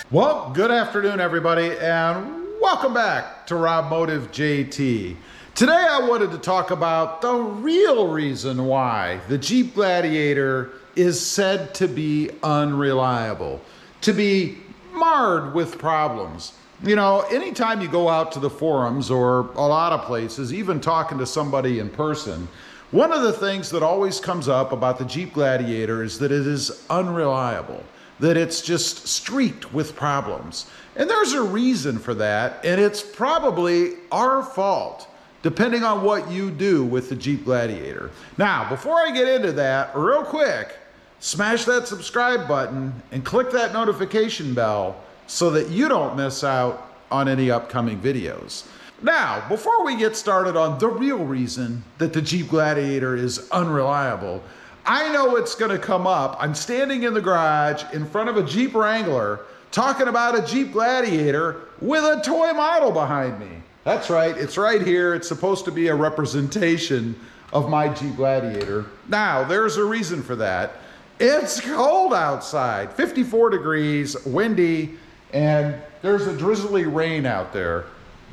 Well, good afternoon, everybody, and welcome back to Rob Motive JT. Today I wanted to talk about the real reason why the Jeep Gladiator is said to be unreliable, to be marred with problems. You know, anytime you go out to the forums or a lot of places, even talking to somebody in person, one of the things that always comes up about the Jeep Gladiator is that it is unreliable, that it's just streaked with problems. And there's a reason for that, and it's probably our fault, depending on what you do with the Jeep Gladiator. Now, before I get into that, real quick, smash that subscribe button and click that notification bell so that you don't miss out on any upcoming videos. Now, before we get started on the real reason that the Jeep Gladiator is unreliable, I know it's gonna come up. I'm standing in the garage in front of a Jeep Wrangler talking about a Jeep Gladiator with a toy model behind me. That's right, it's right here. It's supposed to be a representation of my Jeep Gladiator. Now, there's a reason for that. It's cold outside, 54 degrees, windy, and there's a drizzly rain out there.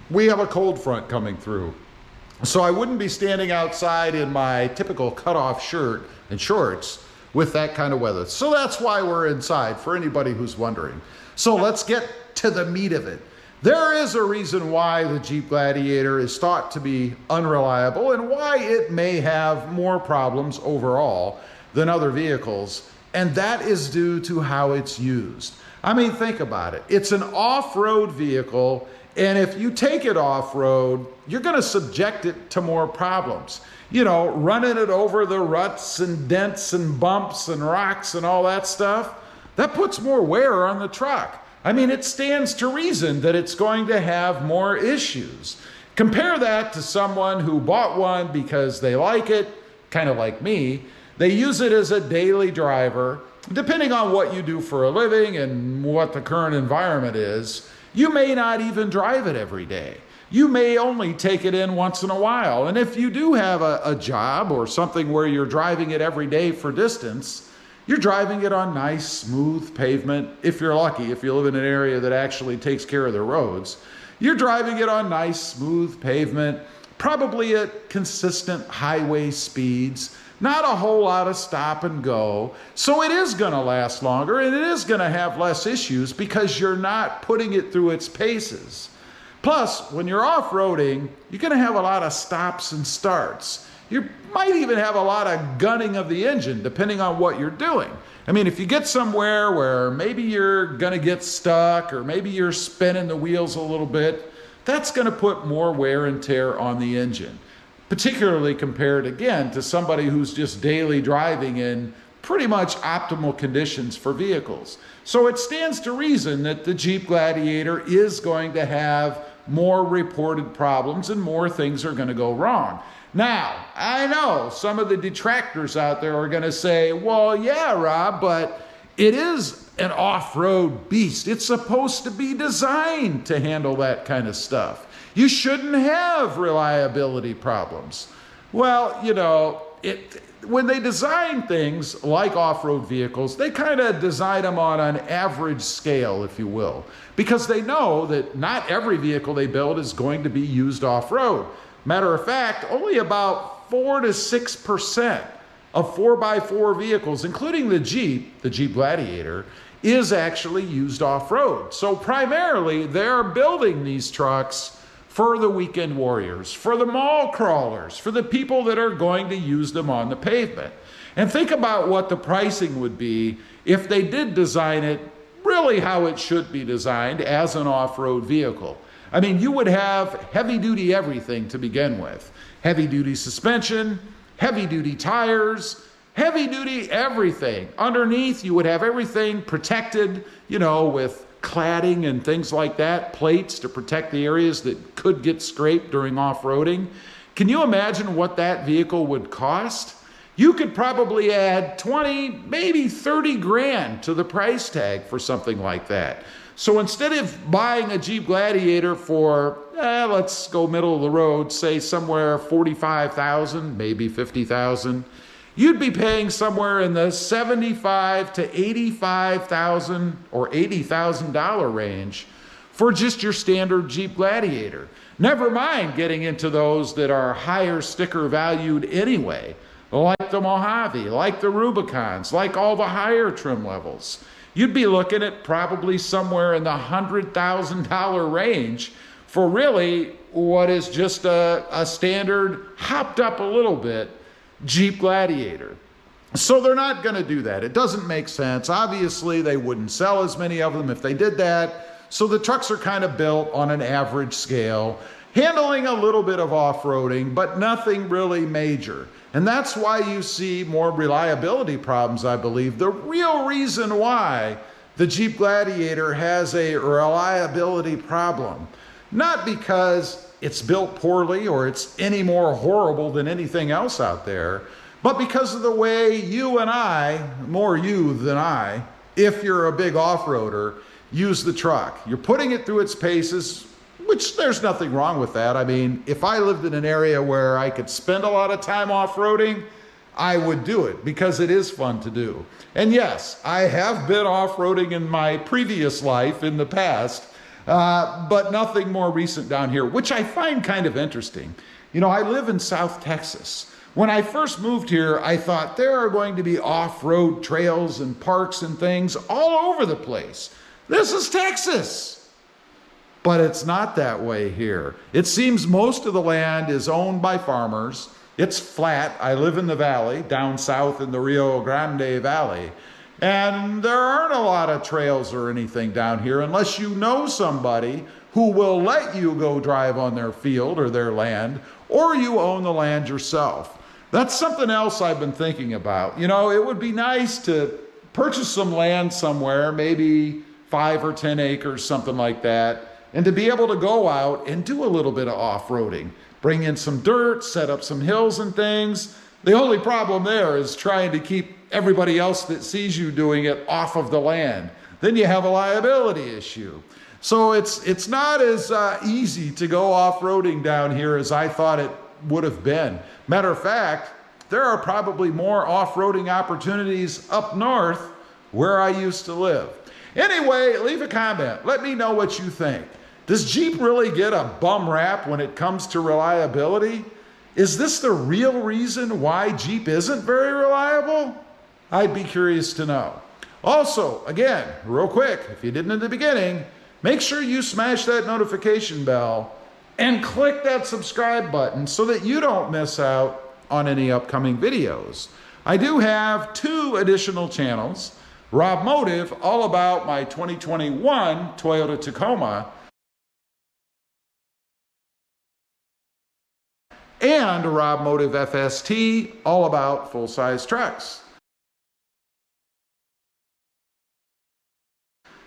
We have a cold front coming through. So I wouldn't be standing outside in my typical cutoff shirt and shorts with that kind of weather. So that's why we're inside, for anybody who's wondering. So let's get to the meat of it. There is a reason why the Jeep Gladiator is thought to be unreliable and why it may have more problems overall than other vehicles, and that is due to how it's used. I mean, think about it. It's an off-road vehicle, and if you take it off-road, you're gonna subject it to more problems. You know, running it over the ruts and dents and bumps and rocks and all that stuff, that puts more wear on the truck. I mean, it stands to reason that it's going to have more issues. Compare that to someone who bought one because they like it, kind of like me. They use it as a daily driver. Depending on what you do for a living and what the current environment is, you may not even drive it every day. You may only take it in once in a while. And if you do have a job or something where you're driving it every day for distance, you're driving it on nice, smooth pavement. If you're lucky, if you live in an area that actually takes care of the roads, you're driving it on nice, smooth pavement, probably at consistent highway speeds, not a whole lot of stop and go. So it is gonna last longer and it is gonna have less issues because you're not putting it through its paces. Plus, when you're off-roading, you're gonna have a lot of stops and starts. You might even have a lot of gunning of the engine, depending on what you're doing. I mean, if you get somewhere where maybe you're gonna get stuck or maybe you're spinning the wheels a little bit, that's gonna put more wear and tear on the engine, particularly compared, again, to somebody who's just daily driving in pretty much optimal conditions for vehicles. So it stands to reason that the Jeep Gladiator is going to have more reported problems and more things are going to go wrong. Now, I know some of the detractors out there are going to say, well, yeah, Rob, but it is an off-road beast. It's supposed to be designed to handle that kind of stuff. You shouldn't have reliability problems. Well, you know, when they design things like off-road vehicles, they kind of design them on an average scale, if you will, because they know that not every vehicle they build is going to be used off-road. Matter of fact, only about 4 to 6% of 4x4 vehicles, including the Jeep Gladiator, is actually used off-road. So primarily, they're building these trucks for the weekend warriors, for the mall crawlers, for the people that are going to use them on the pavement. And think about what the pricing would be if they did design it really how it should be designed as an off-road vehicle. I mean, you would have heavy-duty everything to begin with. Heavy-duty suspension, heavy-duty tires, heavy-duty everything. Underneath, you would have everything protected, you know, with cladding and things like that, plates to protect the areas that could get scraped during off-roading. Can you imagine what that vehicle would cost? You could probably add 20, maybe 30 grand to the price tag for something like that. So instead of buying a Jeep Gladiator for, let's go middle of the road, say somewhere 45,000, maybe 50,000, you'd be paying somewhere in the $75,000 to $85,000 or $80,000 range for just your standard Jeep Gladiator. Never mind getting into those that are higher sticker valued anyway, like the Mojave, like the Rubicons, like all the higher trim levels. You'd be looking at probably somewhere in the $100,000 range for really what is just a standard, hopped up a little bit, Jeep Gladiator. So they're not going to do that. It doesn't make sense. Obviously, they wouldn't sell as many of them if they did that. So the trucks are kind of built on an average scale, handling a little bit of off-roading, but nothing really major. And that's why you see more reliability problems, I believe. The real reason why the Jeep Gladiator has a reliability problem, not because it's built poorly or it's any more horrible than anything else out there, but because of the way you and I, more you than I, if you're a big off-roader, use the truck. You're putting it through its paces, which there's nothing wrong with that. I mean, if I lived in an area where I could spend a lot of time off-roading, I would do it because it is fun to do. And yes, I have been off-roading in my previous life in the past, but nothing more recent down here, which I find kind of interesting. You know, I live in South Texas. When I first moved here, I thought there are going to be off-road trails and parks and things all over the place. This is Texas. But it's not that way here. It seems most of the land is owned by farmers. It's flat. I live in the valley, down south in the Rio Grande Valley. And there aren't a lot of trails or anything down here unless you know somebody who will let you go drive on their field or their land, or you own the land yourself. That's something else I've been thinking about. You know, it would be nice to purchase some land somewhere, maybe 5 or 10 acres, something like that, and to be able to go out and do a little bit of off-roading. Bring in some dirt, set up some hills and things. The only problem there is trying to keep everybody else that sees you doing it off of the land. Then you have a liability issue. So it's not as easy to go off-roading down here as I thought it would have been. Matter of fact, there are probably more off-roading opportunities up north where I used to live. Anyway, leave a comment. Let me know what you think. Does Jeep really get a bum rap when it comes to reliability? Is this the real reason why Jeep isn't very reliable? I'd be curious to know. Also, again, real quick, if you didn't in the beginning, make sure you smash that notification bell and click that subscribe button so that you don't miss out on any upcoming videos. I do have 2 additional channels. Rob Motive, all about my 2021 Toyota Tacoma, and Rob Motive FST, all about full-size trucks.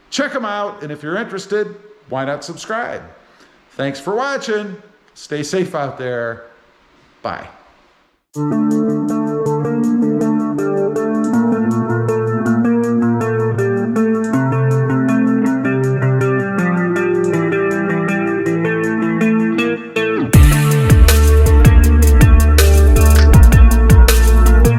Check them out, and if you're interested, why not subscribe? Thanks for watching. Stay safe out there. Bye.